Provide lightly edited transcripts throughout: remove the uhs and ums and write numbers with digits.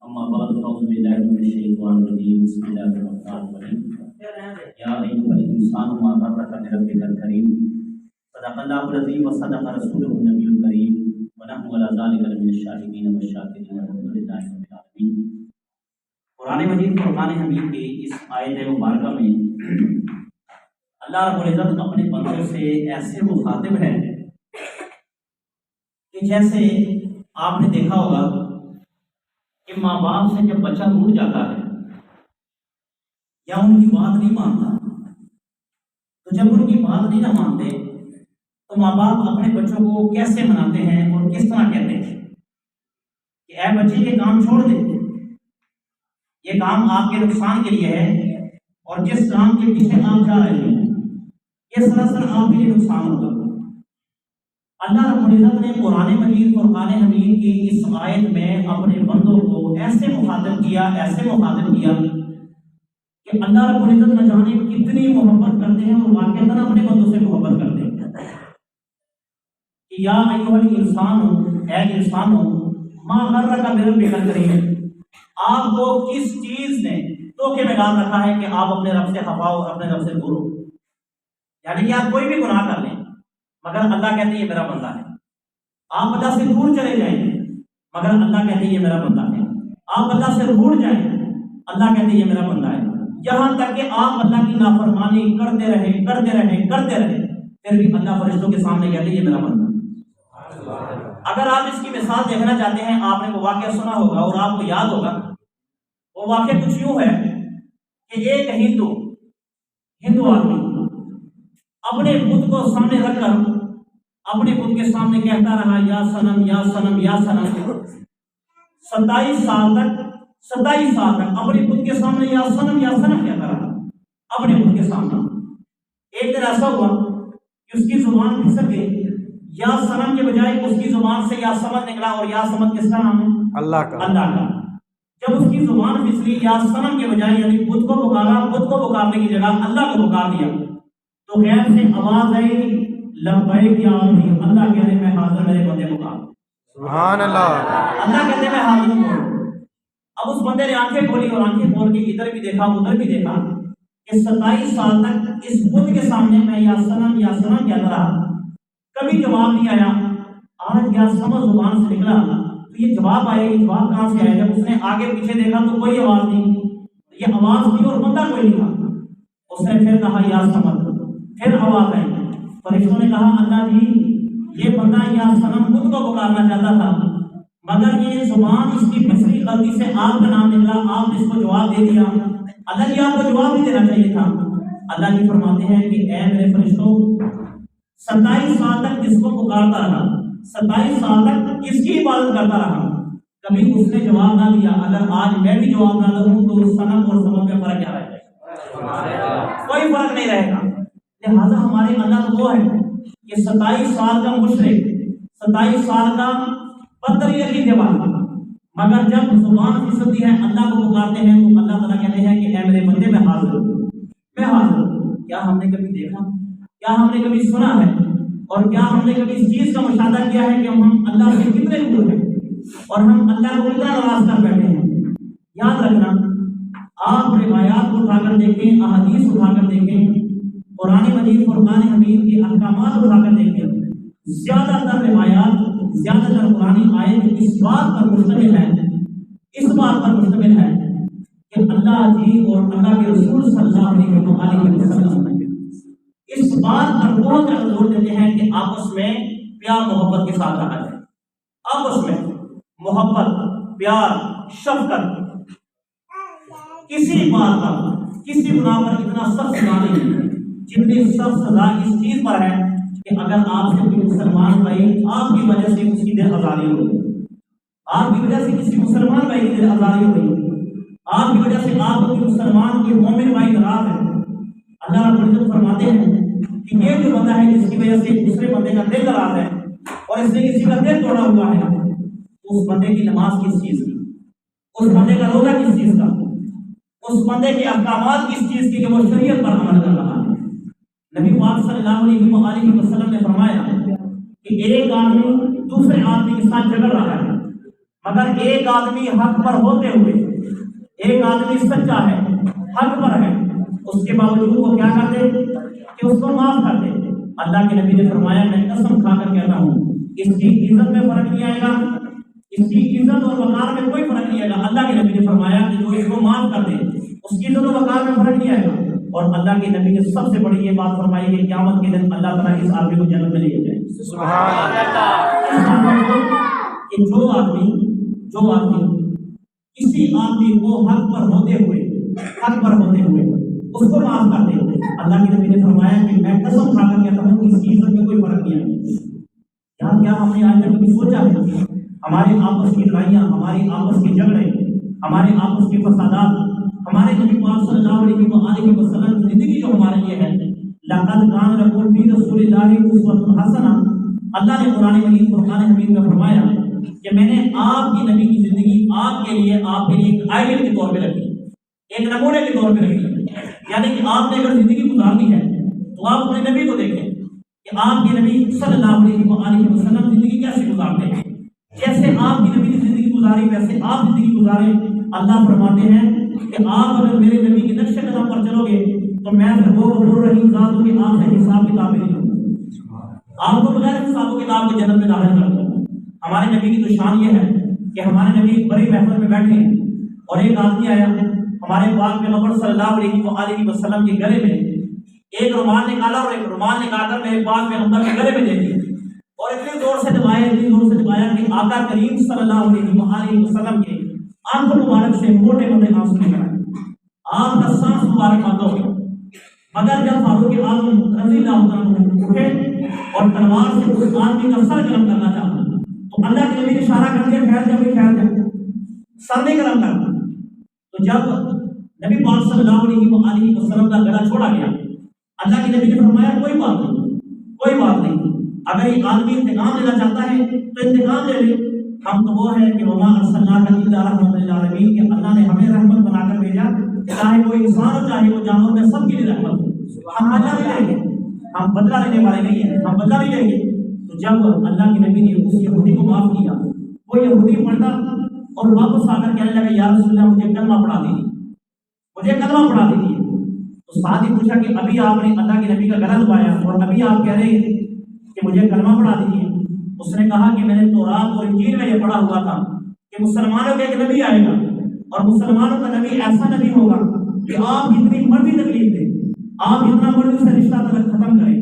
أما بعد فأعوذ بالله من الشيطان الرجيم بسم الله الرحمن الرحيم يا أيها الإنسان ما غرك بربك الكريم صدق الله العظيم وصدق رسوله النبي الكريم ونحن على ذلك من الشاهدين والشاكرين والحمد لله رب العالمين۔ قرآن مجید فرقان حمید کی اس آیت مبارکہ میں اللہ رب العزت اپنے بندوں سے ایسے مخاطب ہے کہ جیسے آپ نے دیکھا ہوگا کہ ماں باپ سے جب بچہ روٹ جاتا ہے یا ان کی بات نہیں مانتا، تو جب ان کی بات نہیں نہ مانتے تو ماں باپ اپنے بچوں کو کیسے مناتے ہیں اور کس طرح کہتے ہیں کہ اے بچے یہ کام چھوڑ دے، یہ کام آپ کے نقصان کے لیے ہے اور جس کام کے پیچھے آپ جا رہے ہیں یہ سراسر آپ کے لیے نقصان ہوگا۔ اللہ رب العزت نے قرآن مجید فرقان حمید کی اس آیت میں اپنے بندوں کو ایسے مخاطب کیا کہ اللہ رب العزت نہ جانے کتنی محبت کرتے ہیں اور واقعتاً اپنے بندوں سے محبت کرتے ہیں کہ یا ایھا الانسان، اے انسانو، ما غرک بربک الکریم، آپ کو کس چیز نے دھوکے میں ڈال رکھا ہے کہ آپ اپنے رب سے خفا ہو، اپنے رب سے دور ہو۔ یعنی کہ آپ کوئی بھی گناہ کر لیں مگر اللہ کہتے ہیں یہ میرا بندہ ہے، آپ اللہ سے دور چلے جائیں مگر اللہ کہتے ہیں یہ میرا بندہ ہے، آپ اللہ سے روٹ جائیں اللہ کہتے ہیں یہ میرا بندہ ہے، یہاں تک کہ آپ اللہ کی نافرمانی کرتے رہے پھر بھی اللہ فرشتوں کے سامنے کہتے ہیں یہ میرا بندہ ہے۔ اگر آپ اس کی مثال دیکھنا چاہتے ہیں، آپ نے وہ واقعہ سنا ہوگا اور آپ کو یاد ہوگا، وہ واقعہ کچھ یوں ہے کہ ایک ہندو آدمی اپنے بت کو سامنے رکھ کر اپنے بت کے سامنے کہتا رہا یا سنم یا سنم یا سنم، 27 سال تک اپنے بت کے سامنے یا سنم کہتا رہا اپنے بت کے سامنے۔ ایک دن ایسا ہوا کہ اس کی زبان پھسل گئی، یا سنم کے بجائے اس کی زبان سے یا سمد نکلا، اور یا سمد کس کا نام ہے؟ اللہ کا۔ جب اس کی زبان پھسلی، یا سنم کے بجائے یعنی بت کو پکارنے کی جگہ اللہ کو پکار دیا، تو غیب سے آواز آئی لبیک یا عبدی، اللہ کہہ رہے میں حاضر، میرے بندے پکار۔ سبحان اللہ۔ اللہ کہتے میں حاضر ہوں۔ اب اس بندے نے آنکھیں کھولی اور آنکھیں کھول کے ادھر بھی دیکھا ادھر بھی دیکھا کہ 27 سال تک اس بت کے سامنے میں یا سنم کہتا رہا، کبھی جواب نہیں آیا۔ آج یا سمجھ زبان سے نکلا تو یہ جواب آیا، یہ جواب کہاں سے آیا؟ جب اس نے آگے پیچھے دیکھا تو کوئی آواز نہیں، یہ آواز تھی اور بندہ کوئی نہیں تھا۔ اس نے پھر کہا یا سمجھ، پھر آواز آئی، فرشتوں نے کہا اللہ جی یہ بندہ یا سنم خود کو پکارنا چاہتا تھا مگر یہ زبان اس کی پچھلی غلطی سے آپ کا نام نکلا، آپ نے اس کو جواب دے دیا، اللہ جی آپ کو جواب نہیں دینا چاہیے تھا۔ اللہ جی فرماتے ہیں کہ اے میرے فرشتوں، 27 سال تک جس کو پکارتا رہا، 27 سال تک اس کی عبادت کرتا رہا، کبھی اس نے جواب نہ دیا، اگر آج میں بھی جواب نہ دوں تو سنم اور سمجھ میں فرق کیا رہے گا؟ کوئی فرق نہیں رہے گا۔ لہٰذا ہمارے اللہ تو وہ ہے کہ 27 سال کا مشرک، 27 سال کا بدترین عقیدے والا، مگر جب زبان پھسلتی ہے اللہ کو پکارتے ہیں تو اللہ تعالیٰ کہتے ہیں کہ اے میرے بندے میں حاضر ہوں۔ کیا ہم نے کبھی دیکھا، کیا ہم نے کبھی سنا ہے، اور کیا ہم نے کبھی اس چیز کا مشاہدہ کیا ہے کہ ہم اللہ سے کتنے دور ہیں اور ہم اللہ کو کتنا ناراض کر بیٹھے ہیں؟ یاد رکھنا، آپ روایات کو اٹھا کر دیکھیں، احادیث اٹھا کر دیکھیں، قرآن مجید فرقان حمید کے احکامات اٹھا کر دیکھیں، زیادہ تر روایات، زیادہ تر قرآنی آیت اس بات پر مشتمل ہے کہ اللہ جی اور اللہ کے رسول صلی اللہ علیہ وسلم اس بات پر بہت زیادہ زور دیتے ہیں کہ آپس میں پیار محبت کے ساتھ رہا جائے، آپس میں محبت، پیار، شفقت، کسی بات پر، کسی گناہ پر اتنا سخت سزا نہیں ہے جتنی سخت سزا اس چیز پر ہے کہ اگر آپ سے کوئی مسلمان بھائی آپ کی وجہ سے اس کی دل آزاری ہو گئی، آپ کی وجہ سے کسی مسلمان بھائی کی دل آزاری ہو گئی، آپ کی وجہ سے آپ کو مسلمان کوئی مومن بھائی ناراض ہے، اللہ رب العزت فرماتے ہیں کہ یہ جو بندہ ہے جس کی وجہ سے دوسرے بندے کا دل ناراض ہے اور اس نے کسی کا دل توڑا ہوا ہے، اس بندے کی نماز کس چیز کی، اس بندے کا روزہ کس چیز کا، اس بندے کے احکامات کس چیز کی کہ وہ شریعت پر عمل کر رہا ہے۔ نبی پاک صلی اللہ علیہ وسلم نے فرمایا کہ کہ ایک آدمی دوسرے آدمی کے ساتھ جھگڑ رہا ہے، مگر ایک آدمی حق پر ہوتے ہوئے، ایک آدمی سچا ہے، حق پر ہے، اس کے باوجود وہ کیا کر دے کہ اس کو معاف کر دے۔ اللہ کے نبی نے فرمایا میں قسم کھا کر کہتا ہوں اس کی عزت میں فرق نہیں آئے گا، اس کی عزت اور وقار میں کوئی فرق نہیں آئے گا۔ اللہ کے نبی نے فرمایا کہ جو اس کو معاف کر دے اس کی عزت و وقار میں فرق نہیں آئے گا۔ اور اللہ کے نبی نے سب سے بڑی یہ بات فرمائی کہ قیامت کے دن اللہ تعالیٰ اس آدمی کو جنت میں لے جائے۔ سبحان اللہ۔ کہ جو آدمی کسی آدمی کو حق پر ہوتے ہوئے اس کو معاف کر دے، اللہ کے نبی نے فرمایا کہ میں قسم کھا کر کہتا ہوں اس کی عزت میں کوئی فرق نہیں آئے۔ کیا ہم نے آج تک کبھی سوچا ہے ہمارے آپس کی لڑائیاں، ہمارے آپس کے جھگڑے، ہمارے آپس کے فسادات، ہمارے نبی پاک صلی اللہ علیہ وسلم کی زندگی جو ہمارے لیے ہے، لقد کان لکم فی رسول اللہ اسوۃ حسنہ، اللہ نے قرآن مجید فرقان حمید میں فرمایا کہ میں نے آپ کی نبی کی زندگی آپ کے لیے ایک آئیڈیل کے طور پہ رکھی، ایک نمونے کے طور پہ رکھی۔ یعنی کہ آپ نے اگر زندگی گزارنی ہے تو آپ اپنے نبی کو دیکھیں کہ آپ کے نبی صلی اللہ علیہ وسلم زندگی کیسے گزارتے ہیں، جیسے آپ کی نبی نے زندگی گزاری ویسے آپ زندگی گزاریں۔ اللہ فرماتے ہیں کہ آپ اگر میرے نبی کے نقش قدم پر چلو گے تو میں غفور رحیم ذات ہوں کہ آپ سے حساب کتاب نہیں ہوں، آپ کو بغیر حساب و کتاب کے جنت میں داخل کر دوں۔ ہمارے نبی کی تو شان یہ ہے کہ ہمارے نبی بڑی محفل میں بیٹھے ہیں اور ایک آدمی آیا ہمارے پاک پیغمبر صلی اللہ علیہ وسلم کے گلے میں ایک رومال نکالا اور ایک رومال نکال کر میرے پاک پیغمبر کے گلے میں دے دیا اور اتنی زور سے دبایا کہ آقا کریم صلی اللہ علیہ وسلم کے آنکھوں مبارک سے موٹے موٹے آنسو نکل آئے، آپ کا سانس مبارک بند ہو گیا۔ مگر جب فاروق اعظم رضی اللہ عنہ اٹھے اور تلوار سے اس آدمی کا سر قلم کرنا چاہا تو اللہ کے نبی نے اشارہ کر دیا ٹھہر جا، سر نہیں قلم کرنا۔ تو جب نبی پاک صلی اللہ علیہ وسلم کا گلا چھوڑا گیا، اللہ کے نبی نے فرمایا کوئی بات نہیں، اگر یہ آدمی انتقام لینا چاہتا ہے تو انتقام لے لے، ہم تو وہ ہے کہ وما ارسلناک الا رحمۃ للعالمین، کہ اللہ نے ہمیں رحمت بنا کر بھیجا، چاہے وہ انسان ہو چاہے وہ جانور، میں سب کے لیے رحمت ہوں، ہم بدلہ نہیں لیں گے، ہم بدلہ لینے والے نہیں ہیں، ہم بدلہ نہیں لیں گے۔ تو جب اللہ کے نبی نے اس یہودی کو معاف کیا، وہ یہودی پڑھتا اور واپس آ کر کہنے لگا یا رسول اللہ مجھے کلمہ پڑھا دیجیے۔ تو ساتھ ہی پوچھا کہ ابھی آپ نے اللہ کے نبی کا گلا دبایا اور ابھی آپ کہہ رہے ہیں کہ مجھے کلمہ پڑھا دیجیے۔ اس نے کہا کہ میں نے تورات اور انجیل میں یہ پڑھا ہوا تھا کہ مسلمانوں کا ایک نبی آئے گا اور مسلمانوں کا نبی ایسا نبی ہوگا کہ آپ جتنی مرضی تکلیف دیں، آپ جتنا مرضی سے رشتہ ختم کریں،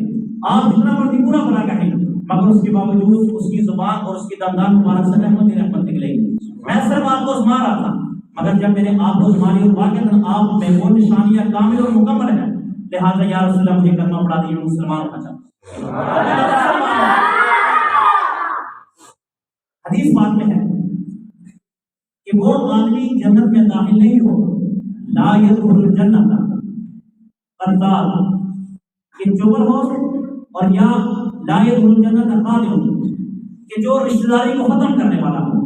آپ جتنا مرضی پورا بنا کہیں، مگر اس کے باوجود اس کی زبان اور اس کی دندان مبارک سے رحمت نکلے گی۔ میں صرف آپ کو آزما رہا تھا، مگر جب میں نے آپ کو آزمانی اور واقعاً آپ میں وہ نشانیاں کامل اور مکمل ہیں، لہٰذا یا رسول اللہ مجھے کلمہ پڑھا دیجیے، مسلمان ہونا چاہتا۔ حدیث بات میں ہے کہ وہ آدمی جنت میں داخل نہیں ہوگا، لا يدخل الجنۃ قتال، کہ چغل ہو، اور یا لا يدخل الجنۃ قاتل، کہ جو رشتہ داری کو ختم کرنے والا ہو،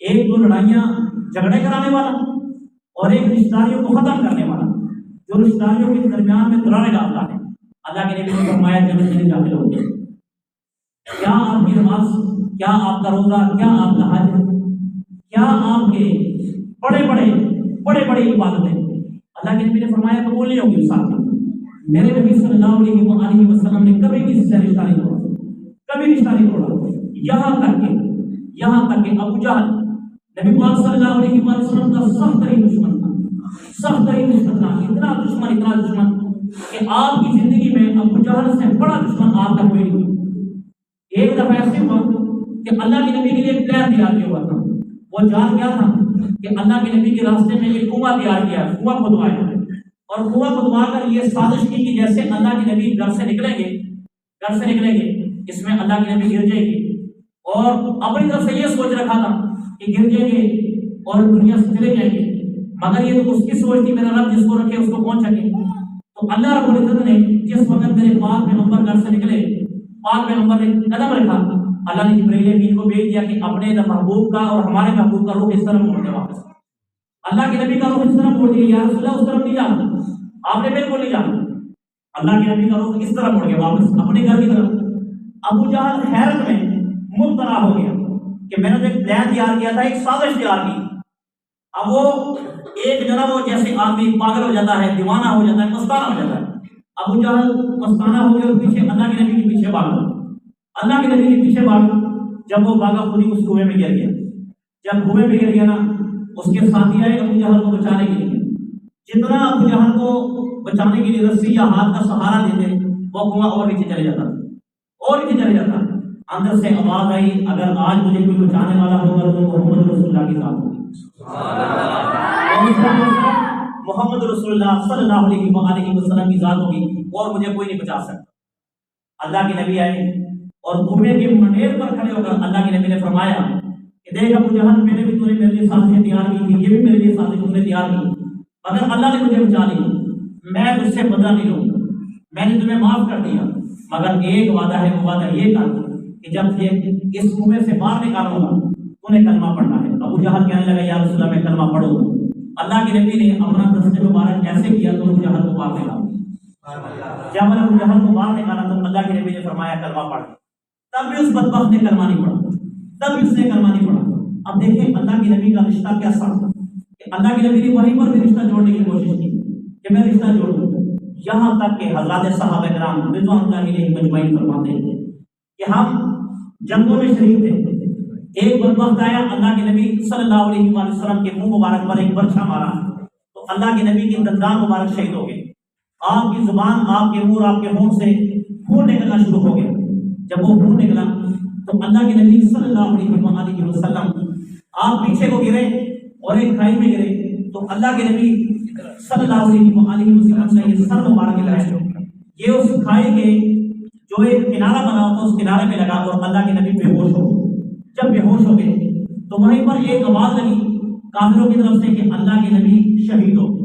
ایک تو لڑائیاں جھگڑے کرانے والا اور ایک رشتہ داریوں کو ختم کرنے والا، جو رشتہ داریوں کے درمیان میں دراڑیں ڈالتا ہے، اللہ کے نبی نے فرمایا جنت میں نہیں داخل ہوگا۔ کیا آپ کی نماز، کیا آپ کا روزہ، کیا آپ کا حج، کیا آپ کے بڑے بڑے عبادتیں اللہ کے نبی نے فرمایا قبول نہیں ہوگی۔ ساتھ میرے نبی صلی اللہ علیہ وسلم نے کبھی کسی سے رشتہ نہیں توڑا، یہاں تک کہ ابو جہل نبی پاک صلی اللہ علیہ وسلم کا سخت ترین دشمن تھا، اتنا دشمن کہ آپ کی زندگی میں ابو جہل سے بڑا دشمن آپ کا کوئی نہیں ہوا۔ ایک دفعہ ایسے ہوا کہ اللہ کے نبی کے لیے ایک پلان تیار کیا ہوا تھا، وہ جان گیا تھا کہ اللہ کے نبی کے راستے میں ایک کنواں تیار کیا، کنواں کھدوایا اور کنواں کھدوا کر یہ سازش کی کہ جیسے اللہ کے نبی گھر سے نکلیں گے اس میں اللہ کے نبی گر جائیں گے، اور اپنی طرف سے یہ سوچ رکھا تھا کہ گر جائیں گے اور دنیا سے چلے جائیں گے، مگر یہ تو اس کی سوچ تھی میرا رب جس کو رکھے اس کو کون چھکے۔ تو اللہ رب العزت نے جس وقت میرے پاک پیغمبر گھر سے نکلے، پاک پیغمبر نے قدم رکھا، اللہ نے جبرائیل امین کو بھیج دیا کہ اپنے محبوب کا اور ہمارے محبوب کا روح اس طرف موڑ دے واپس۔ اللہ کے نبی کا روح اس طرف موڑ دیا، یا رسول اللہ اس طرف نہیں جانا، آپ نے بالکل نہیں جانا، اللہ کے نبی کا روح اس طرف موڑ گیا واپس اپنے گھر کی طرف۔ ابو جہل حیرت میں مبتلا ہو گیا کہ میں نے جو ایک پلان تیار کیا تھا، ایک سازش تیار کی، اب وہ ایک جناب وہ جیسے آدمی پاگل ہو جاتا ہے، دیوانہ ہو جاتا ہے، مستانہ ہو جاتا ہے، ابو جہل مستانہ ہو گیا اور پیچھے اللہ کے نبی کے پیچھے بھاگا، اللہ کے نبی کے پیچھے بھاگا۔ جب وہ بھاگا خود ہی اس کنویں میں گر گیا۔ جب کنویں میں گر گیا نا، اس کے ساتھی آئے ابو جہل کو بچانے کے لیے، جتنا ابو جہل کو بچانے کے لیے رسی یا ہاتھ کا سہارا دیتے وہ کنواں اور نیچے چلے جاتا اور نیچے چلے جاتا۔ اندر سے آواز آئی، اگر آج مجھے کوئی بچانے والا ہوگا تو محمد رسول اللہ کی ذات ہوگی۔ محمد رسول اللہ صلی اللہ علیہ وسلم کی ذات ہوگی اور مجھے کوئی نہیں بچا سکتا۔ اللہ کے نبی آئے اور کنویں کے منڈیر پر کھڑے ہو کر اللہ کے نبی نے فرمایا کہ دیکھ ابو جہل، میں نے بھی تمہیں میرے لیے سازشیں تیار کی تھی، یہ بھی میرے لیے سازش تم نے تیار کی، مگر اللہ نے مجھے بچا لی، میں تجھ سے بدلہ نہیں لوں، میں نے تمہیں معاف کر دیا، مگر ایک وعدہ ہے، وہ وعدہ یہ کر کہ جب یہ اس کنویں سے باہر نکالوں گا تو نے کلمہ پڑھنا ہے۔ ابو جہل کہنے لگا یا رسول اللہ میں کلمہ پڑھوں۔ اللہ کے نبی نے اپنا دست مبارک ایسے کیا تو ابو جہل کو باہر نکالا۔ جب ابو جہل کو باہر نکالا تو اللہ کے نبی نے فرمایا کلمہ پڑھ، تب بھی اس بدبخت نے کلمہ نہیں پڑھا، تب بھی اس نے کلمہ نہیں پڑھا۔ اب دیکھیں اللہ کے نبی کا رشتہ کیسا تھا کہ اللہ کے نبی نے وہیں پر بھی رشتہ جوڑنے کی کوشش کی کہ میں رشتہ جوڑ دوں، یہاں تک کہ حضرات صحابہ کرام رضوان اللہ علیہم اجمعین فرماتے ہیں کہ ہم جنگوں میں شریک تھے، ایک بدبخت آیا، اللہ کے نبی صلی اللہ علیہ وسلم کے منہ مبارک پر ایک برچھا مارا تو اللہ کے نبی کے دندان مبارک شہید ہو گئے، آپ کی زبان، آپ کے منہ، آپ کے ہونٹ سے خون نکلنا شروع ہو گیا۔ جب وہ خون نکلا تو اللہ کے نبی صلی اللہ علیہ وسلم آپ پیچھے کو گرے اور ایک کھائی میں گرے تو اللہ کے نبی صلی اللہ علیہ وسلم سے یہ سر مبارک ہے، یہ اس کھائی کے جو ایک کنارہ بنا ہوتا اس کنارے میں لگا اور اللہ کے نبی بے ہوش ہو گئے۔ جب بے ہوش ہو گئے تو وہیں پر ایک آواز لگی کافروں کی طرف سے کہ اللہ کے نبی شہید ہو گئے،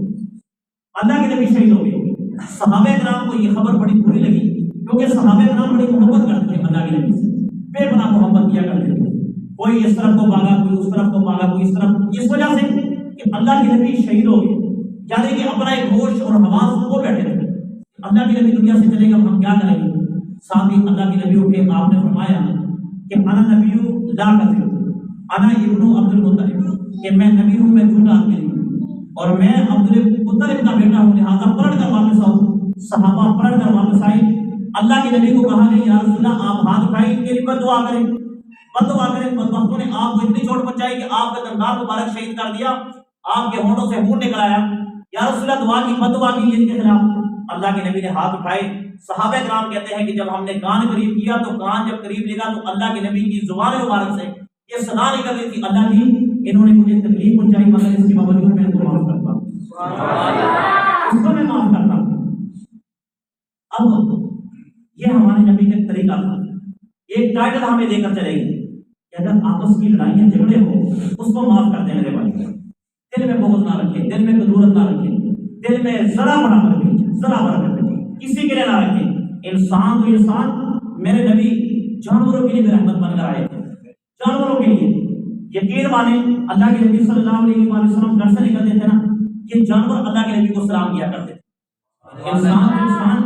اللہ کے نبی شہید ہو گئے۔ صحابہ کرام کو یہ خبر بڑی بری لگی کیونکہ صحابہ کرام بڑی محبت کرتے تھے اللہ کے نبی سے، بے پناہ محبت کیا کرتے تھے، کوئی اس طرف کو بھاگا، کوئی اس طرف کو بھاگا، کوئی اس طرف، اس وجہ سے کہ اللہ کے نبی شہید ہو گئے، یعنی کہ اپنا ایک ہوش اور حواس کو بیٹھے تھے، اللہ کے نبی دنیا سے چلے گا ہم کیا کریں گے۔ ساتھ ہی اللہ کے نبی اٹھے، آپ نے فرمایا کہ انا نبی لا کذب، انا ابن عبد المطلب، کہ میں نبی ہوں، میں جھوٹا آدمی نہیں ہوں اور میں عبد المطلب کا بیٹا ہوں، لہٰذا پلٹ کر واپس آؤ۔ صحابہ پلٹ کر واپس آئے، اللہ کے نبی کو کہا کہ یا رسول اللہ آپ ہاتھ اٹھائیں، ان کے لیے بد دعا کریں، بد دعا کریں، بدبختوں نے آپ کو اتنی چوٹ پہنچائی کہ آپ کا دندان مبارک شہید کر دیا، آپ کے ہونٹوں سے خون نکل آیا، یا رسول اللہ دعا کی، بد دعا کی ان کے خلاف۔ اللہ کے نبی نے ہاتھ اٹھائے۔ صحابہ کرام کہتے ہیں کہ جب ہم نے کان قریب کیا تو کان جب قریب لگا تو اللہ کے نبی کی زبان مبارک سے یہ صدا نکل رہی تھی، اللہ جی انہوں نے مجھے تکلیف پہنچائی مگر اس کے باوجود میں ان کو معاف کرتا ہوں، اس کو میں معاف کرتا ہوں۔ اب یہ ہمارے نبی کا طریقہ تھا، ایک ٹائٹل ہمیں دے کر چلے گی کہ اگر آپس کی لڑائیاں جھگڑے ہو اس کو معاف کر دیں میرے بھائی، دل میں بغض نہ رکھیں، دل میں کدورت نہ رکھیں، دل میں ذرا بڑا رکھیں، ذرا بڑا رکھیں، کسی کے لیے نہ رکھیں۔ انسان تو انسان، میرے نبی جانوروں کے لیے بھی رحمت بن کر آئے تھے، جانوروں کے لیے۔ یقین مانیں اللہ کے نبی صلی اللہ علیہ وسلم گھر سے نکلتے تھے نا، یہ جانور اللہ کے نبی کو سلام کیا کرتے تھے، انسان تو انسان،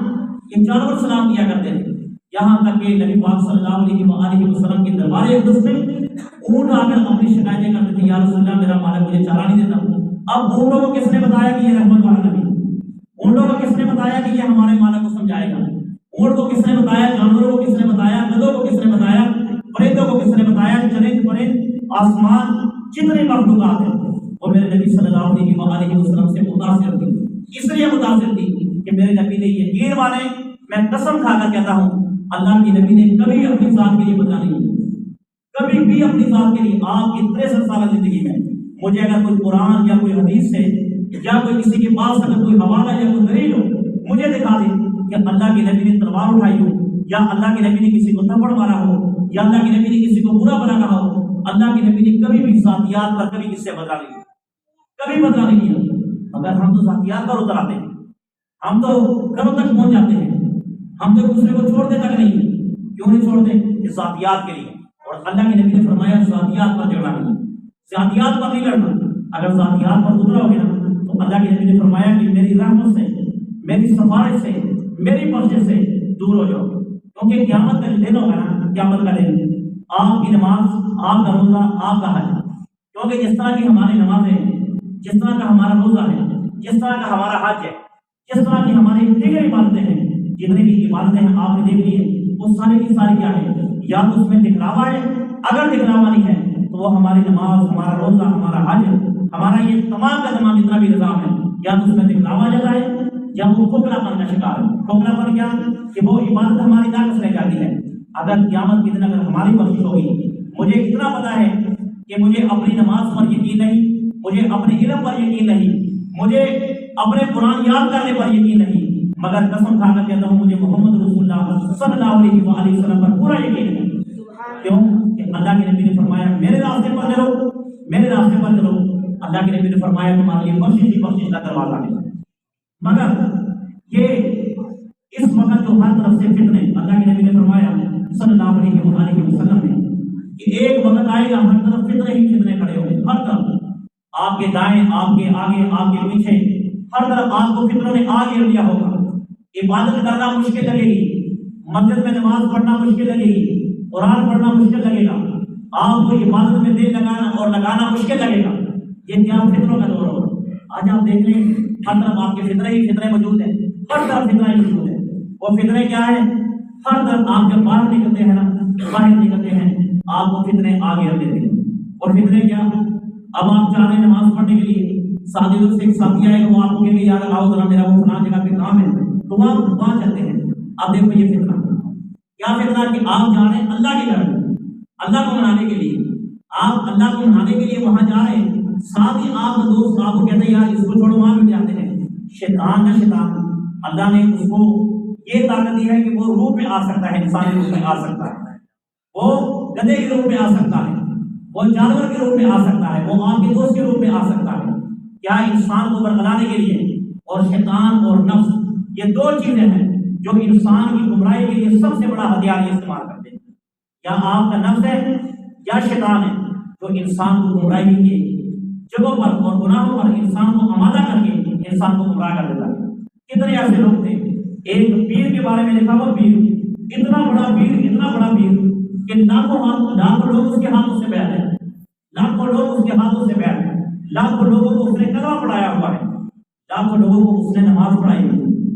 یہ جانور سلام کیا کرتے تھے، یہاں تک کہ نبی پاک صلی اللہ علیہ وسلم کے دربار اقدس میں اونٹ آ کر اپنی شکایتیں کرتے تھے، یا رسول اللہ میرا مالک مجھے چارہ نہیں دیتا۔ اب اونٹوں کو کس نے بتایا کہ یہ رحمت والا نبی، اونٹوں کو کس نے بتایا کہ یہ ہمارے مالک کو سمجھائے گا، اونٹ کو کس نے بتایا، جانوروں کو کس نے بتایا، گدھوں کو کس نے بتایا، پرندوں کو کس نے بتایا، چرند پرند آسمان جتنے مخلوقات ہیں وہ میرے نبی صلی اللہ علیہ وسلم سے متاثر تھی، اس لیے متاثر تھی کہ میرے نبی نے یقین مانے، میں قسم کھا کر کہتا ہوں اللہ کے نبی نے کبھی اپنی ذات کے لیے بدلا نہیں، کبھی بھی اپنی ذات کے لیے۔ آپ کی 63 سالہ زندگی میں مجھے اگر کوئی قرآن یا کوئی حدیث سے یا کوئی کسی کے پاس اگر کوئی حوالہ یا کوئی دلیل ہو مجھے دکھا دے کہ اللہ کے نبی نے تلوار اٹھائی ہو، یا اللہ کے نبی نے کسی کو تھپڑ مارا ہو، یا اللہ کے نبی نے کسی کو برا بنا کہا ہو، اللہ کے نبی نے کبھی بھی ذاتیات پر کبھی کس سے بدلا نہیں، کبھی بدلا نہیں کیا۔ مگر ہم تو ذاتیات پر اتر آتے ہیں، ہم تو گھروں تک پہنچ جاتے ہیں، ہم تو دوسرے کو چھوڑتے تک نہیں۔ کیوں نہیں چھوڑتے؟ اس ذاتیات کے لیے۔ اور اللہ کے نبی نے فرمایا ذاتیات پر جھگڑا نہیں، ذاتیات پر نہیں لڑنا۔ اگر ذاتیات پر اترا ہو گیا تو اللہ کے نبی نے فرمایا کہ میری رحمت سے، میری سفارش سے، میری بخشش سے دور ہو جاؤ۔ کیونکہ قیامت کا دن ہوگا نا، قیامت کا دن آپ کی نماز، آپ کا روزہ، آپ کا حج، کیونکہ جس طرح کی ہماری نماز ہے، جس طرح کا ہمارا روزہ ہے، جس طرح کا ہمارا حج ہے، جس طرح کی ہماری دیگر عبادتیں ہیں، جتنی بھی عبادتیں ہیں آپ نے دیکھ لی ہے، وہ ساری کی ساری کیا ہے؟ یا تو اس میں دکھلاوا ہے، اگر دکھلاوا نہیں ہے تو وہ ہماری نماز، ہمارا روزہ، ہمارا حج، ہمارا یہ تمام کا تمام جتنا بھی نظام ہے، یا تو اس میں دکھلاوا جاتا ہے یا وہ کھوکھلا پن کا شکار ہے۔ کھوکھلا پن کیا کہ وہ عبادت ہماری ناقص رہ جاتی ہے۔ اگر قیامت کے دن اگر ہماری بخشش ہوگی، مجھے اتنا پتا ہے کہ مجھے اپنی نماز پر یقین نہیں، مجھے اپنے علم پر یقین نہیں، مجھے اپنے قرآن یاد کرنے پر یقین نہیں، مگر قسم کھا کر کہتا ہوں مجھے محمد رسول اللہ صلی اللہ علیہ وسلم پر پورا یقین ہے۔ کیوں کہ اللہ کے نبی نے فرمایا میرے راستے پر چلو، میرے راستے پر چلو۔ اللہ کے نبی نے فرمایا تمہارے لیے بخشش ہی بخشش کا دروازہ ہے۔ مگر یہ اس وقت جو ہر طرف سے فتنے، اللہ کے نبی نے فرمایا صلی اللہ علیہ وسلم نے کہ ایک وقت آئے گا ہر طرف فتنے ہی فتنے کھڑے ہوئے، ہر طرف، آپ کے دائیں، آپ کے آگے، آپ کے پیچھے، ہر طرف آپ کو فتنوں نے آ گھیر لیا ہوگا۔ عبادت کرنا مشکل لگے گی، مسجد میں نماز پڑھنا مشکل لگے گی، قرآن پڑھنا مشکل لگے گا، آپ کو عبادت میں دل لگانا اور لگانا مشکل لگے گا۔ یہ کیا فتنوں کا دور ہوگا۔ آج آپ دیکھ لیں ہر طرف آپ کے فتنے ہی فتنے موجود ہیں، ہر طرف فتنہ ہی موجود ہے۔ وہ فتنے کیا ہے؟ ہر طرف آپ جب باہر نکلتے ہیں نا، باہر نکلتے ہیں آپ کو فتنے آ گھیر دیتے ہیں۔ اور فتنے کیا؟ اب آپ چاہ رہے ہیں نماز پڑھنے کے لیے، ساتھی دوست ایک ساتھی آئے گا، وہ آپ کو کہیں گے یار آؤ ذرا میرا وہ فلاں جگہ پہ کام ہے، تو وہاں چلتے ہیں۔ اب دیکھو یہ فتنہ کیا فتنہ کہ آپ جا رہے ہیں اللہ کی طرف، اللہ کو منانے کے لیے، آپ اللہ کو منانے کے لیے وہاں جا رہے ہیں، ساتھ ہی آپ دوست آپ کو کہتے ہیں یار اس کو چھوڑو، وہاں بھی جاتے ہیں۔ شیطان نہ شیطان، اللہ نے اس کو یہ طاقت دی ہے کہ وہ روح میں آ سکتا ہے، انسانی روح میں آ سکتا ہے، وہ گدھے کے روح میں آ سکتا ہے، وہ جانور کے روح میں آ سکتا ہے، وہ آپ کے دوست کے روح میں آ سکتا ہے۔ کیا انسان کو برگلانے کے لیے؟ اور شیطان اور نفس یہ دو چیزیں ہیں جو انسان کی گمراہی کے لیے سب سے بڑا ہتھیار استعمال کرتے ہیں۔ یا آپ کا نفس ہے یا شیطان ہے جو انسان کو گمراہی کے جگہوں پر اور گناہوں پر انسان کو آمادہ کر کے انسان کو گمراہ کر دیتا ہے۔ کتنے ایسے لوگ تھے، ایک پیر کے بارے میں لکھا ہوا پیر، اتنا بڑا پیر، اتنا بڑا پیر کہ لاکھوں لوگ اس کے ہاتھوں سے بیٹھ ہیں، لاکھوں لوگ اس کے ہاتھوں سے بیٹھ ہیں، لاکھوں لوگوں کو اس نے کلمہ پڑھایا ہوا ہے، لاکھوں لوگوں کو اس نے نماز پڑھائی ہوئی۔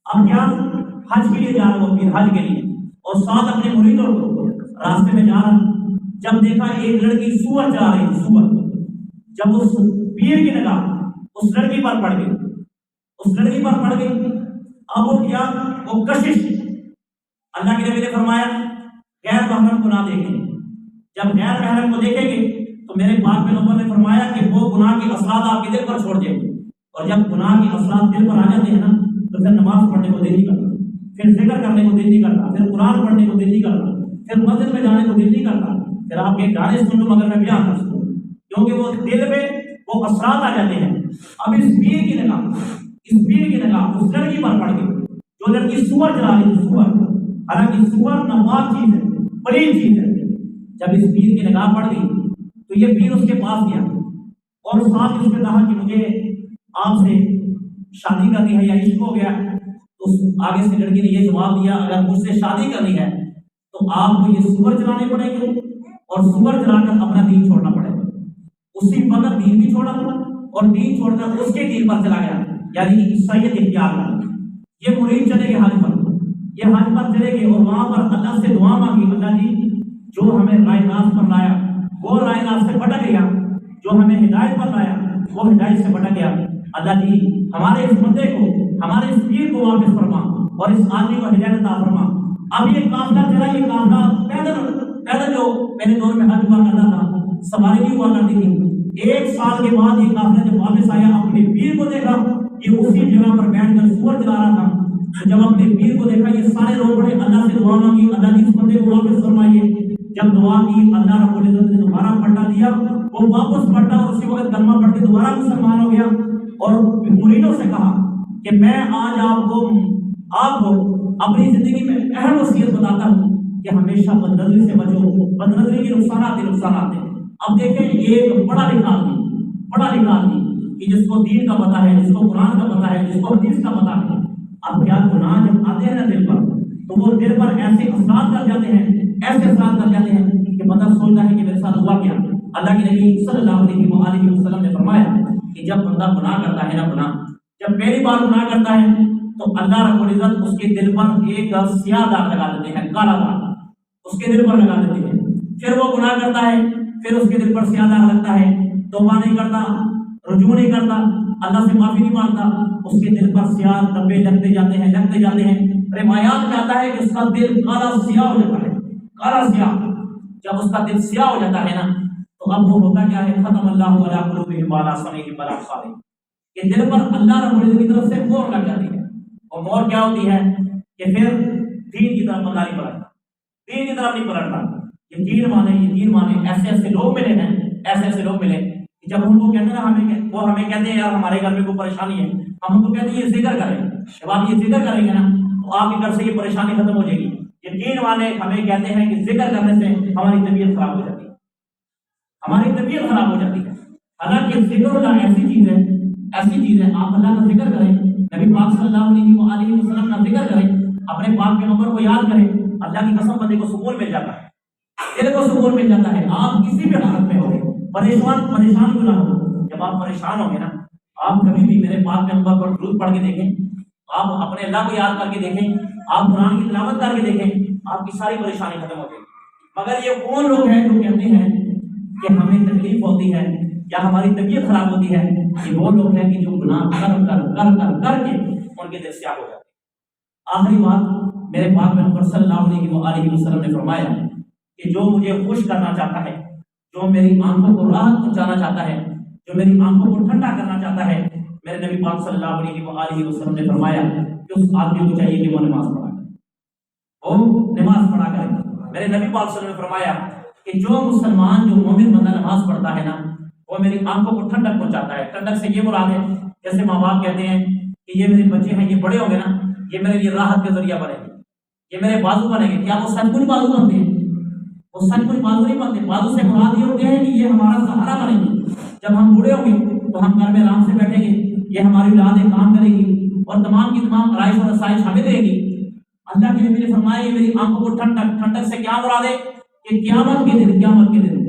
اب کیا حج کے لیے جا رہا وہ پیر، حج کے لیے، اور ساتھ اپنے مریدوں کو راستے میں جا رہا، جب دیکھا ایک لڑکی سور چلا رہی، سور، جب اس پیر کی نگاہ اس لڑکی پر پڑ گئی، اس لڑکی پر پڑ گئی، اب وہ کیا، وہ کشش، اللہ کے نبی نے فرمایا غیر محرم کو نہ دیکھیں، جب غیر محرم کو دیکھیں گے تو میرے پاک پیغمبر نے فرمایا کہ وہ گناہ کے اثرات آپ کے دل پر چھوڑ دیں، اور جب گناہ کے اثرات دل پر آ جاتے ہیں نا تو پھر نماز پڑھنے کو دل نہیں کرتا، پھر ذکر کرنے کو دل نہیں کرتا، پھر قرآن پڑھنے کو دل نہیں کرتا، پھر مسجد میں جانے کو دل نہیں کرتا، پھر آپ کے گانے سن لو مگر میں بیان کر سکوں، کیونکہ وہ دل میں وہ اثرات آ جاتے ہیں۔ اب اس پیر کی نگاہ، اس پیر کی نگاہ اس لڑکی پر پڑ گئی، جو لڑکی سور چلا رہی تھی، سور، حالانکہ سور ناپاک چیز ہے، بڑی چیز ہے۔ جب اس پیر کی نگاہ پڑ گئی تو یہ پیر اس کے پاس گیا اور ساتھ اس نے کہا کہ مجھے آپ سے شادی کرنی ہے یا عشق ہو گیا، تو آگے سے لڑکی نے یہ جواب دیا اگر مجھ سے شادی کرنی ہے تو آپ کو یہ سور چلانے پڑیں گے اور سور چلا کر اپنا دین چھوڑنا پڑے گا۔ اسی وقت دین بھی چھوڑا اور دین چھوڑ کر اس کے دین پر چلا گیا، یعنی عیسائیت اختیار کر۔ یہ مرید چلے گئے حج پر، یہ حج پر چلے گئے اور وہاں پر اللہ سے دعا مانگی، اللہ جی جو ہمیں رائے راست پر لایا وہ رائے راست سے بھٹک گیا، جو ہمیں ہدایت پر لایا وہ ہدایت سے بھٹک گیا، اللہ جی ہمارے اس بندے کو، ہمارے اس پیر کو واپس فرما اور اس آدمی کو ہدایت عطا فرما۔ اب یہ قافلہ چلا، یہ قافلہ پیدل جو پہلے دور میں حج ہوا کرتا تھا، سواری نہیں ہوا کرتی تھی، ایک سال کے بعد یہ قافلہ جب واپس آیا اپنے پیر کو دیکھا یہ اسی جگہ پر بیٹھ کر سور چلا رہا تھا، تو جب اپنے پیر کو دیکھا یہ سارے لوگ بڑے اللہ سے دعا مانگی، اللہ جی اس بندے کو واپس فرمائیے۔ جب دعا کی اللہ رب العزت نے دوبارہ پلٹا دیا، وہ واپس پلٹا اور اسی وقت کلمہ پڑھ کے دوبارہ مسلمان ہو گیا اور مریدوں سے کہا کہ میں آج آپ کو اپنی زندگی میں اہم وصیت بتاتا ہوں کہ ہمیشہ بد نظری سے بچو، بد نظری کے نقصانات ہیں۔ اب دیکھیں ایک پڑھا لکھا آدمی کہ جس کو دین کا پتہ ہے، جس کو قرآن کا پتہ ہے، جس کو حدیث کا پتہ ہے، اب کیا گناہ جب آتے ہیں نا دل پر تو وہ دل پر ایسا ایسے اثرات کر جاتے ہیں، ایسے اثرات کر جاتے ہیں کہ بندہ سوچتا ہے کہ میرے ساتھ ہوا کیا۔ اللہ کے نبی صلی اللہ علیہ وسلم نے فرمایا کہ جب بندہ گناہ کرتا ہے نا، گناہ جب پہلی بار گناہ کرتا ہے تو اللہ رب العزت اس کے دل پر ایک سیاہ داغ لگا دیتے ہیں، کالا داغ اس کے دل پر لگا دیتے ہیں۔ پھر وہ گناہ کرتا ہے، پھر اس کے دل پر سیاہ داغ لگتا ہے، توبہ نہیں کرتا، رجوع نہیں کرتا، اللہ سے معافی نہیں مانگتا، اس کے دل پر سیاہ دھبے لگتے جاتے ہیں، لگتے جاتے ہیں۔ روایات میں آتا ہے کہ اس کا دل کالا سیاہ ہو جاتا ہے، کالا سیاہ۔ جب اس کا دل سیاہ ہو جاتا ہے نا تو اب وہ ہوتا کیا ہے؟ ختم اللہ علی قلوبہم وعلی سمعہم وعلی ابصارہم، کہ دل پر اللہ رب العزت کی طرف سے مہر لگ جاتی ہے۔ اور مہر کیا ہوتی ہے؟ کہ پھر دین کی طرف بندہ نہیں پلٹتا، دین کی طرف نہیں پلٹتا۔ یقین مانے ایسے ایسے لوگ ملے ہیں، ایسے ایسے لوگ ملے کہ جب ہم کو کہتے ہیں نا، وہ ہمیں کہتے ہیں یار ہمارے گھر میں کوئی پریشانی ہے، ہم ان کو کہتے ہیں یہ ذکر کریں، جب آپ یہ ذکر کریں گے نا تو آپ کے گھر سے یہ پریشانی ختم ہو جائے گی۔ یقین والے ہمیں کہتے ہیں کہ ذکر کرنے سے ہماری طبیعت خراب ہو جاتی ہے، ہماری طبیعت خراب ہو جاتی ہے۔ حالانکہ ذکر اللہ ایسی چیز ہے، ایسی چیز ہے، آپ اللہ کا ذکر کریں، نبی پاک صلی اللہ علیہ وسلم کا ذکر کریں، اپنے پاک پیغمبر کو یاد کریں، اللہ کی قسم بندے کو سکون مل جاتا ہے، دل کو سکون مل جاتا ہے۔ آپ کسی بھی حالت میں ہو، پریشان کیوں نہ ہو، جب آپ پریشان ہوں گے نا، آپ کبھی بھی میرے پاک پیغمبر پر درود پڑھ کے دیکھیں، آپ اپنے اللہ کو یاد کر کے دیکھیں، آپ قرآن کی تلاوت کر کے دیکھیں، آپ کی ساری پریشانی ختم ہو جائے گی۔ مگر یہ کون لوگ ہیں جو کہتے ہیں کہ ہمیں تکلیف ہوتی ہے یا ہماری طبیعت خراب ہوتی ہے؟ یہ وہ لوگ ہیں کہ جو گناہ کر کے ان کے دل سیاہ ہو جاتے ہیں۔ آخری بات، میرے پاک پیغمبر صلی اللہ علیہ وسلم نے فرمایا کہ جو مجھے خوش کرنا چاہتا ہے، جو میری آنکھوں کو راحت پہنچانا چاہتا ہے، جو میری آنکھوں کو ٹھنڈا کرنا چاہتا ہے، میرے نبی پاک صلی اللہ علیہ وسلم نے فرمایا کہ اس آدمی کو چاہیے کہ وہ نماز پڑھا کرے، وہ نماز پڑھا کرے۔ میرے نبی پاک صلی اللہ علیہ وسلم نے فرمایا کہ جو مسلمان، جو مومن بندہ نماز پڑھتا ہے نا، وہ میری آنکھوں کو ٹھنڈک پہنچاتا ہے۔ ٹھنڈک سے یہ مراد ہے، جیسے ماں باپ کہتے ہیں کہ یہ میرے بچے ہیں، یہ بڑے ہوں گے نا، یہ میرے لیے راحت کا ذریعہ بنے گے، یہ میرے بازو بنے گے۔ کیا وہ سچ کچھ بازو بنتے ہیں؟ وہ سچ کچھ بازو نہیں بنتے۔ بازو سے مراد یہ ہوتے ہیں کہ یہ ہمارا سہارا بنے گے، جب ہم بوڑھے ہوں گے تو ہم گھر میں آرام سے بیٹھیں گے، یہ ہماری اولادیں کام کرے گی اور تمام کی تمام آرائش اور آسائش ہمیں دے گی۔ اللہ کے نبی نے فرمایا میری آنکھوں کو ٹھنڈک سے کیا مراد ہے؟ کہ قیامت کے دن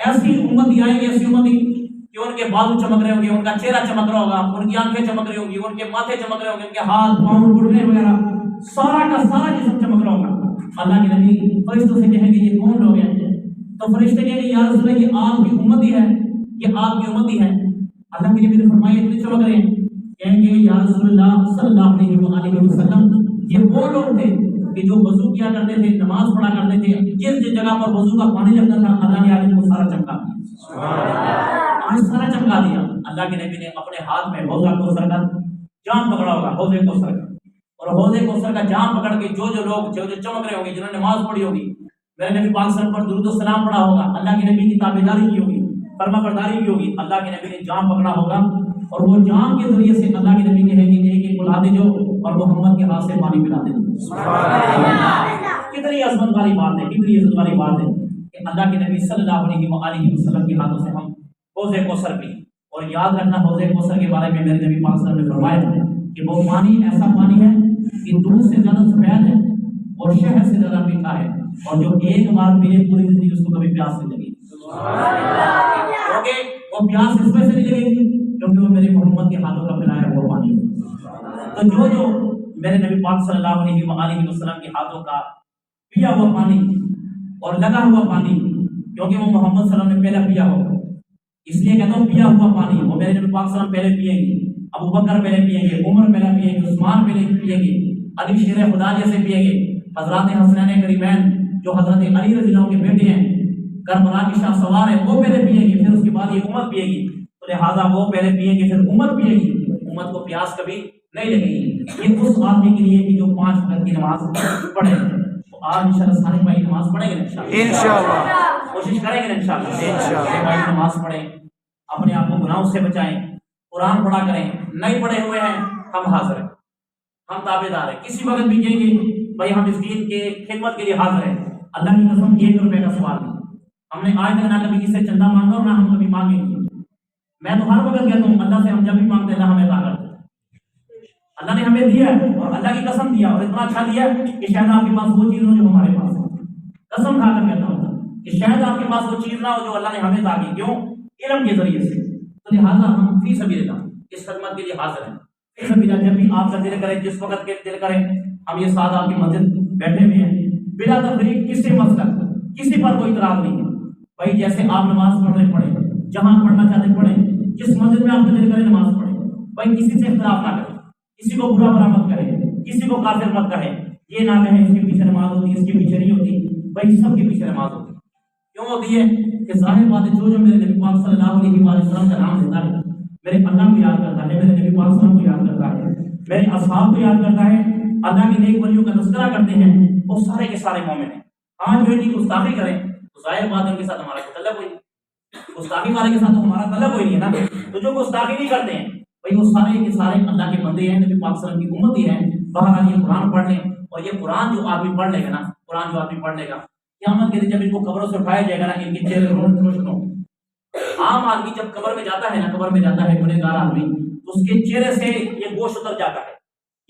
ایسی امتی آئیں گی، ایسی امتی کہ ان کے بازو چمک رہے ہوں گے، ان کا چہرہ چمک رہا ہوگا، ان کی آنکھیں چمک رہی ہوں گی، ان کے ماتھے چمک رہے ہوں گے، ان کے ہاتھ پاؤں گھٹنے وغیرہ سارا کا سارا جسم چمک رہا ہوگا۔ اللہ کے نبی فرشتوں سے کہیں گے یہ کون لوگ ہیں؟ تو فرشتے کہیں گے یا رسول اللہ یہ آپ کی امتی ہے، یہ آپ کی امتی ہے۔ اللہ کے نبی نے فرمایا اتنے چمک رہے ہیں، کہیں گے یا رسول اللہ صلی اللہ علیہ وسلم یہ وہ لوگ تھے کہ جو وضو کیا کرتے تھے، نماز پڑھا کرتے تھے، جس جگہ پر وضو کا پانی لگتا تھا اللہ نے آج کو سارا چمکا دیا، آج سارا چمکا دیا۔ اللہ کے نبی نے اپنے ہاتھ میں حوضہ کوثر کا جام پکڑا ہوگا، حوضے کوثر کا، اور حوضے کوثر کا جام پکڑ کے جو لوگ جو چمک رہے ہوں گے، جنہوں نے نماز پڑھی ہوگی، میرے نبی پاک صلی اللہ علیہ وسلم پر درود و سلام پڑھا ہوگا، اللہ کے نبی کی تابعداری کی ہوگی، فرما برداری کی ہوگی، اللہ کے نبی نے جام پکڑا ہوگا اور وہ جام کے ذریعے سے اللہ کے نبی کہیں گے ایک ایک بلا دے جو اور محمد کے ہاتھ سے پانی پلا دے۔ کتنی عظمت والی بات ہے، کتنی عزت والی بات ہے کہ اللہ کے نبی صلی اللہ علیہ وسلم کے ہاتھوں سے ہم حوض کوثر پی۔ اور یاد رکھنا حوض کوثر کے بارے میں میرے نبی پاک صلی اللہ علیہ وسلم نے فرمایا کہ وہ پانی ایسا پانی ہے کہ دودھ سے زیادہ سفید ہے اور شہد سے زیادہ میٹھا ہے، اور جو ایک بار پیے پوری زندگی اس کو کبھی پیاس نہیں لگی، کیونکہ وہ پیاس اس وجہ سے نہیں لگے گی کیونکہ وہ میرے محمد کے ہاتھوں کا پلایا ہوا پانی ہے۔ تو جو میرے نبی پاک صلی اللہ علیہ وسلم کے ہاتھوں کا پیا ہوا پانی اور لگا ہوا پانی، کیونکہ وہ محمد صلی اللہ علیہ وسلم نے پہلے پیا ہوگا، اس لیے کہتا ہوں پیا ہوا پانی، وہ میرے نبی پاک صلی اللہ علیہ وسلم پہلے پیئیں گے، ابو بکر پہلے پیئیں گے، عمر پہلے پیئیں گے، عثمان پہلے پیئیں گے، علی شیر خدا جیسے پیئیں گے، حضرات حسنین کریمین جو حضرت علی رضی اللہ عنہ کے بیٹے ہیں، کربلا کی شاہ سوار ہیں، وہ پہلے پیئیں گے، پھر اس کے بعد یہ امت پیئے گی، تو لہٰذا وہ پہلے پیئیں گے پھر امت پیئے گی، امت کو پیاس کبھی نہیں لگے گی۔ یہ اس آدمی کے لیے کہ جو 5 وقت کی نماز پڑھے، تو آج انشاءاللہ سارے بھائی نماز پڑھیں گے انشاءاللہ، کوشش کریں گے انشاءاللہ بھائی نماز پڑھیں، اپنے آپ کو گناہوں سے بچائیں، قرآن پڑھا کریں، نہیں پڑھے ہوئے ہیں ہم حاضر ہیں، ہم تابعدار ہیں، کسی وقت بھی کہیں گے بھائی ہم اس دین کے خدمت کے لیے حاضر ہیں، اللہ کی قسم 1 روپے کا سوال نہیں، ہم نے آج تک نہ کبھی کسی سے چندہ مانگا اور نہ ہم کبھی مانگیں گے۔ میں تو ہر وقت کہتا ہوں اللہ سے ہم جب بھی مانگتے ہیں اللہ ہمیں عطا کرتا ہے، اللہ نے ہمیں دیا ہے اور اللہ کی قسم دیا اور اتنا اچھا دیا کہ شاید آپ کے پاس وہ چیز ہو جو ہمارے پاس ہے. قسم کھا کر کہتا ہوں کہ شاید آپ کے پاس وہ چیز نہ ہو جو اللہ نے ہمیں عطا کی. کیوں؟ علم کے ذریعے سے. تو لہٰذا ہم فی سبیل اللہ اس خدمت کے لیے حاضر ہیں. فی سبیل اللہ جب بھی آپ کا دل کرے، جس وقت کے دل کرے، ہم یہ ساتھ آپ کی مسجد بیٹھے ہوئے ہیں بلا تفریق، کسی مسلک کسی پر کوئی اعتراض نہیں ہے. بھائی جیسے آپ نماز پڑھنے پڑھیں، جہاں پڑھنا چاہتے پڑھیں، جس مسجد میں آپ کا دل کرے نماز پڑھیں. بھائی کسی سے اختلاف نہ کریں، کسی کو برا برا مت کہیں، کسی کو کافر مت کہیں. یہ نہ کہیں اس کے پیچھے نماز ہوتی ہے، اس کے پیچھے نہیں ہوتی. بھائی سب کے پیچھے نماز ہوتی ہے. کیوں ہوتی ہے؟ کہ ظاہر بات ہے جو میرے نبی پاک صلی اللہ علیہ وسلم کا نام لیتا ہے، میرے اللہ کو یاد کرتا ہے، میرے نبی پاک صلی اللہ علیہ وسلم کو یاد کرتا ہے، میرے اصحاب کو یاد کرتا ہے، اللہ کے نیک ولیوں کا تذکرہ کرتے ہیں، وہ سارے کے سارے مومن ہیں. ہاں جو ان کی گستاخی کریں تو ظاہر بات ہے ان کے ساتھ ہمارا کوئی طلب ہوئی نہیں، گستاخی والے کے ساتھ تو ہمارا طلب ہوئی نہیں ہے نا. تو جو گستاخی نہیں کرتے ہیں بھائی وہ سارے کے سارے اللہ کے بندے ہیں، نبی پاک صلی اللہ علیہ وسلم کی امت ہی ہیں. بہرحال یہ قرآن پڑھ لیں، اور یہ قرآن جو آدمی پڑھ لے گا نا، قرآن جو آدمی پڑھ لے گا، قیامت کے دن جب ان کو قبروں سے اٹھایا جائے گا نا، ان کے چہرے روشن ہوں. عام آدمی جب قبر میں جاتا ہے نا، قبر میں جاتا ہے گنہگار آدمی، تو اس کے چہرے سے یہ گوشت اتر جاتا ہے.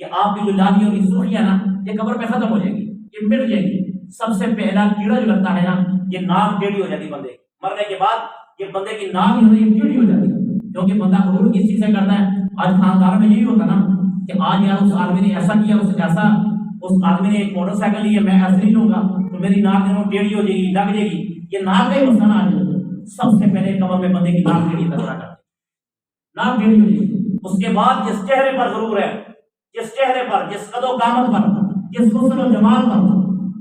یہ آپ کی جو لانی اور سرخیاں نا، یہ قبر میں ختم ہو جائیں گی، یہ مٹ جائیں گی. سب سے پہلا کیڑا جو لگتا ہے نا، یہ ناک ٹیڑھی ہو جاتی ہے. بندے مرنے کے بعد یہ بندے کی ناک ٹیڑھی ہو جاتی ہے، کیونکہ بندہ غرور کس چیز سے کرتا ہے. آج خاندان میں یہی ہوتا نا کہ آج یار اس آدمی نے ایسا کیا، اس آدمی نے ایک موٹر سائیکل لی ہے، میں ایسے نہیں لوں گا تو میری ناک جو ٹیڑھی ہو جائے گی، لگ جائے گی. یہ ناک کا ہی مسئلہ آج سب سے پہلے قبر میں بندے کی ناک ٹیڑھی تذکرہ کرتے ہیں، ناک ٹیڑھی ہو جائے گی. اس کے بعد جس چہرے پر غرور ہے، جس چہرے پر، جس قد و قامت پر، جس حسن و جمال پر،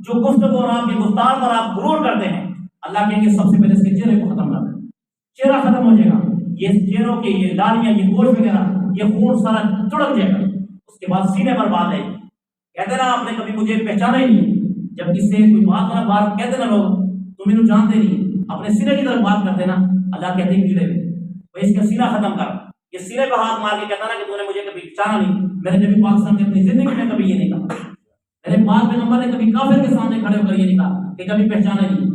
جو گفتگو اور آپ کی گفتار پر آپ غرور کرتے ہیں، اللہ کہیں گے سب سے پہلے اس کے چہرے کو ختم کر دیں. چہرہ ختم ہو جائے گا، یہ چہروں کے یہ لالیاں، یہ گوشت وغیرہ، یہ خون سارا چڑک جائے گا. اس کے بعد سینے پر بات ہے، کہتے نا آپ نے کبھی مجھے پہچانا ہی نہیں. جب اس سے کوئی بات نہ بات کہتے نا لوگ تم انہوں جانتے نہیں، اپنے سینے کی طرف بات کرتے نا، اللہ کہتے ہیں کیڑے بھائی اس کا سینہ ختم کر. یہ سینے پہ ہاتھ مار کے کہتا نا کہ تو نے مجھے کبھی پہچانا نہیں. میرے نبی پاک صلی اللہ علیہ وسلم نے اپنی زندگی میں کبھی یہ نہیں کہا. میرے پاک پیغمبر نے کبھی کافر کے سامنے کھڑے ہو کر یہ نہیں کہا کہ کبھی پہچانا نہیں.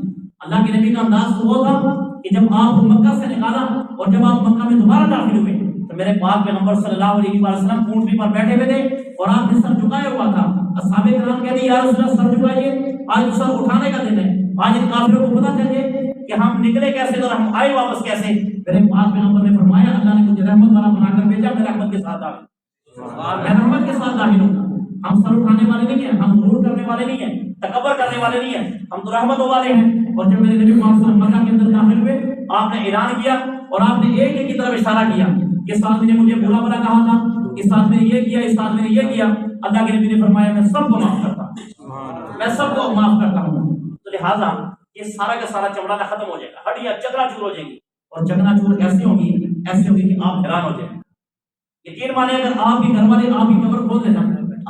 اللہ کے نبی کا انداز تو وہ تھا کہ جب آپ کو مکہ سے نکالا اور جب آپ مکہ میں دوبارہ داخل ہوئے تو میرے پاک پیغمبر صلی اللہ علیہ وسلم اونٹنی پر بیٹھے ہوئے تھے اور آپ نے سر جھکایا ہوا تھا. اصحاب کرام کہتے ہیں یا رسول اللہ سر جھکائیے، آج سر اٹھانے کا دن ہے. آج ان کافروں کو پتہ چل جائے کہ ہم نکلے کیسے اور ہم آئے واپس کیسے. میرے پاک پیغمبر نے فرمایا اللہ نے مجھے رحمت والا بنا کر بھیجا، میں رحمت کے ساتھ داخل، میں رحمت کے ساتھ داخل ہوں. ہم سر اٹھانے والے نہیں ہیں، ہم غرور کرنے والے نہیں ہیں، تکبر کرنے والے نہیں ہیں، ہم تو رحمتوں والے ہیں. اور جب میرے نبی پاک صلی اللہ علیہ وسلم مکہ کے اندر داخل ہوئے، آپ نے اعلان کیا اور آپ نے ایک ایک کی طرف اشارہ کیا. اس آدمی نے مجھے برا بھلا کہا تھا، اس آدمی نے یہ کیا، اس آدمی نے یہ کیا. اللہ کے نبی نے فرمایا میں سب کو معاف کرتا ہوں، میں سب کو معاف کرتا ہوں. تو لہٰذا یہ سارا کا سارا چمڑا ختم ہو جائے گا، ہڈیاں چکنا چور ہو جائیں گی، اور چکنا چور ایسی ہوگی کہ آپ حیران ہو جائیں. یقین مانے اگر آپ کے گھر والے آپ کی قبر کھود لیں نا،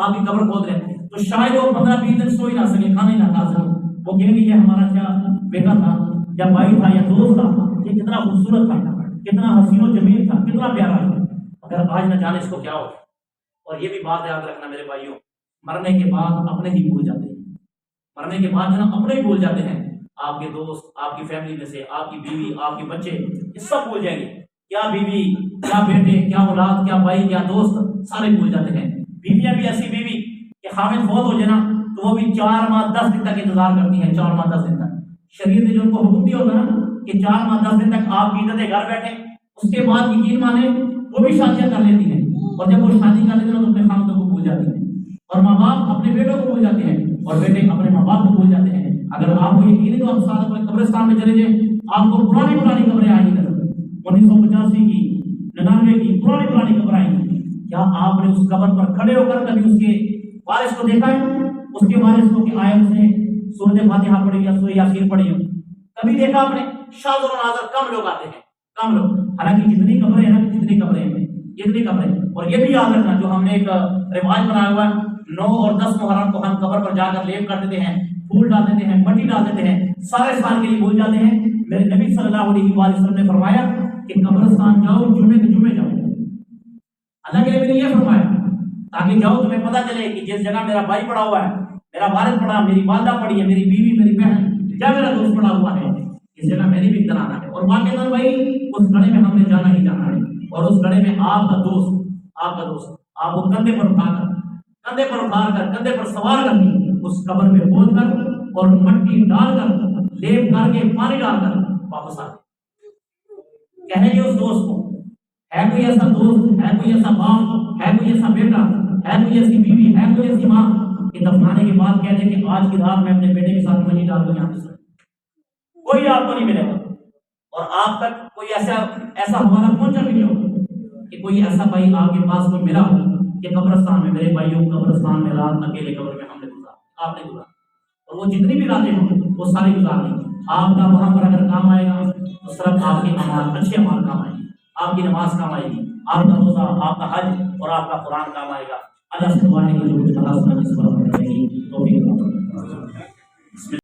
آپ کی قبر کھود لیں تو شاید وہ 15-20 دن سو ہی نہ سکے، کھانا ہی نہ کھا سکے. وہ کہیں گے یہ ہمارا کیا بیٹا تھا یا بھائی تھا یا دوست تھا، یہ کتنا خوبصورت تھا، کتنا حسین و جمیل تھا، کتنا پیارا تھا، اگر آج نہ جانے اس کو کیا ہو. اور یہ بھی بات یاد رکھنا میرے بھائیوں، مرنے کے بعد اپنے ہی بھول جاتے ہیں. مرنے کے بعد جناب اپنے ہی بھول جاتے ہیں. آپ کے دوست، آپ کی فیملی میں سے آپ کی بیوی، آپ کے بچے، یہ سب بھول جائیں گے. کیا بیوی، کیا بیٹے، کیا اولاد، کیا بھائی، کیا دوست، سارے بھول جاتے ہیں. بیویاں بھی ایسی بیوی کہ خامد فوت ہو جائے نا تو وہ بھی 4 ماہ 10 دن تک انتظار کرتی ہیں. 4 ماہ 10 دن تک شریعت نے جو ان کو حکم دیا ہوتا نا کہ 4 ماہ 10 دن تک آپ کی عزت گھر بیٹھے، اس کے بعد یقین مانے وہ بھی شادیاں کر لیتی ہیں. اور جب وہ شادی کر لیتے ہیں تو اپنے خامدوں کو بھول جاتی ہیں، اور ماں باپ اپنے بیٹوں کو بھول جاتے ہیں، اور بیٹے اپنے ماں باپ کو بھول جاتے ہیں. اگر آپ کو یقین ہے تو آپ ساتھ اپنے قبرستان میں چلے جائیں، آپ کو پرانی قبریں آئی نظر 1985 کی، 99 کی پرانی قبر آئی. کیا آپ نے اس قبر پر کھڑے ہو کر کبھی اس کے وارث کو دیکھا ہے؟ اس کے وارث کو کہ آئے اس نے سورۃ فاتحہ پڑھی یا سورۃ یاسین پڑھی ہو؟ کبھی دیکھا آپ نے؟ شاذ و نادر کم لوگ آتے ہیں، کم لوگ. حالانکہ جتنی قبریں ہیں، جتنی قبریں، اور یہ بھی یاد رکھنا جو ہم نے ایک رواج بنایا ہوا ہے، 9 اور 10 محرم کو ہم قبر پر جا کر لیپ کر دیتے ہیں، پھول ڈال دیتے ہیں، مٹی ڈال دیتے ہیں، سارے سال کے لیے بھول جاتے ہیں. میرے نبی صلی اللہ علیہ وسلم نے فرمایا کہ قبرستان جاؤ، جمعے کے جمعے جاؤ. اللہ کے نبی نے یہ فرمایا تاکہ جاؤ تمہیں پتہ چلے کہ جس جگہ میرا بھائی پڑا ہوا ہے، میرا والد پڑا، میری والدہ پڑی ہے، میری بیوی، میری بہن یا میرا دوست پڑا ہوا ہے، اس جگہ میری بھی اطلاع ہے. اور واقعی بھائی اس گڑھے میں ہم نے جانا ہی جانا ہے، اور اس گڑھے میں آپ کا دوست آپ کو کندھے پر اٹھا کر کندھے پر سوار کر کے اس قبر میں کھود کر اور مٹی ڈال کر لیپ کر کے پانی ڈال کر واپس آ گئے۔ کہیں گے اس دوست کو، ہے کوئی ایسا دوست، ہے کوئی ایسا باپ، ہے کوئی ایسا بیٹا، ہے کوئی ایسی بیوی، ہے کوئی ایسی ماں کہ دفنانے کے بعد کہہ دے کہ آج کی رات میں اپنے بیٹے کے ساتھ منی ڈال کر یہاں سے؟ کوئی آپ کو نہیں ملے گا، اور آپ تک کوئی ایسا ہمارا پہنچا بھی نہیں ہوگا کہ کوئی ایسا بھائی آپ کے پاس کوئی ملا ہو کہ قبرستان میں، میرے بھائیوں قبرستان میں رات اکیلے قبر میں ہم نے گزارا، آپ نے گزارا، اور وہ جتنی بھی راتیں ہوں وہ ساری گزار لیں۔ آپ کا وہاں پر اگر کام آئے گا تو صرف آپ کے اعمال، اچھے اعمال کام آئیں گے، آپ کی نماز کام آئے گی، آپ کا روزہ، آپ کا حج اور آپ کا قرآن کام آئے گا۔ اللہ سے دعا ہے کہ جو کچھ خلاص اس پر